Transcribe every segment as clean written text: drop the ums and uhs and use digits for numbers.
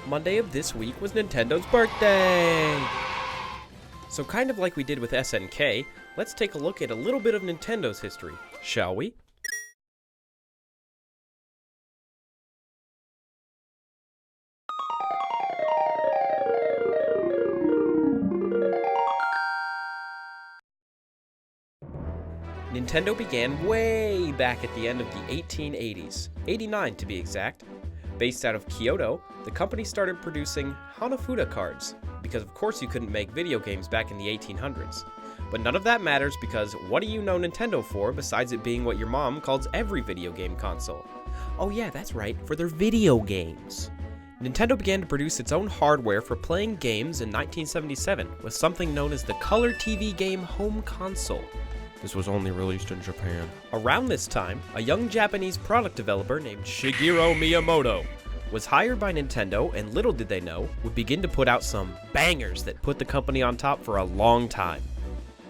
Monday of this week was Nintendo's birthday! So kind of like we did with SNK, let's take a look at a little bit of Nintendo's history, shall we? Nintendo began way back at the end of the 1880s, 89 to be exact. Based out of Kyoto, the company started producing Hanafuda cards, because of course you couldn't make video games back in the 1800s. But none of that matters because what do you know Nintendo for besides it being what your mom calls every video game console? Oh yeah, that's right, for their video games. Nintendo began to produce its own hardware for playing games in 1977 with something known as the Color TV Game Home Console. This was only released in Japan. Around this time, a young Japanese product developer named Shigeru Miyamoto was hired by Nintendo, and little did they know, would begin to put out some bangers that put the company on top for a long time.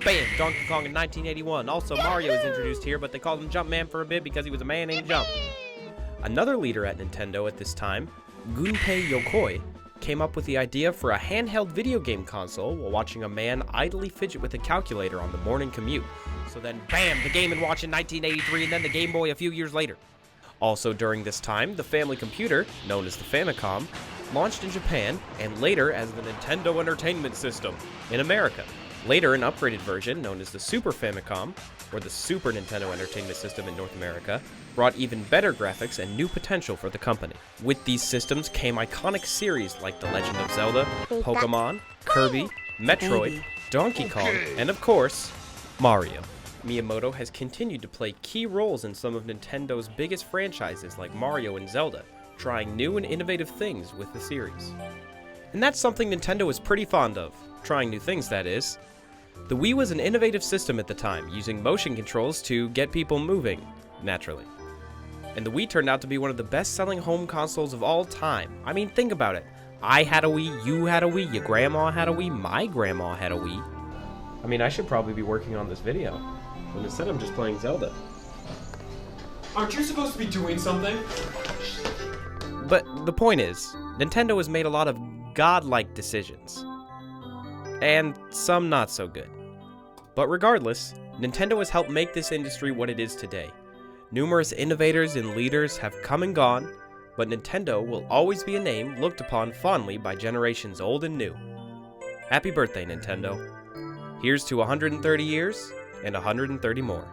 Bam! Donkey Kong in 1981. Also, Mario was introduced here, but they called him Jumpman for a bit because he was a man named Jump. Another leader at Nintendo at this time, Gunpei Yokoi, came up with the idea for a handheld video game console while watching a man idly fidget with a calculator on the morning commute. So then, bam, the Game & Watch in 1983, and then the Game Boy a few years later. Also during this time, the family computer, known as the Famicom, launched in Japan, and later as the Nintendo Entertainment System in America. Later, an upgraded version, known as the Super Famicom, or the Super Nintendo Entertainment System in North America, brought even better graphics and new potential for the company. With these systems came iconic series like The Legend of Zelda, Pokemon, Kirby, Metroid, Donkey Kong, and of course, Mario. Miyamoto has continued to play key roles in some of Nintendo's biggest franchises like Mario and Zelda, trying new and innovative things with the series. And that's something Nintendo is pretty fond of, trying new things that is. The Wii was an innovative system at the time, using motion controls to get people moving, naturally. And the Wii turned out to be one of the best-selling home consoles of all time. I mean, think about it. I had a Wii, you had a Wii, your grandma had a Wii, my grandma had a Wii. I mean, I should probably be working on this video. And instead I'm just playing Zelda. Aren't you supposed to be doing something? But the point is, Nintendo has made a lot of godlike decisions. And some not so good. But regardless, Nintendo has helped make this industry what it is today. Numerous innovators and leaders have come and gone, but Nintendo will always be a name looked upon fondly by generations old and new. Happy birthday, Nintendo. Here's to 130 years, and 130 more.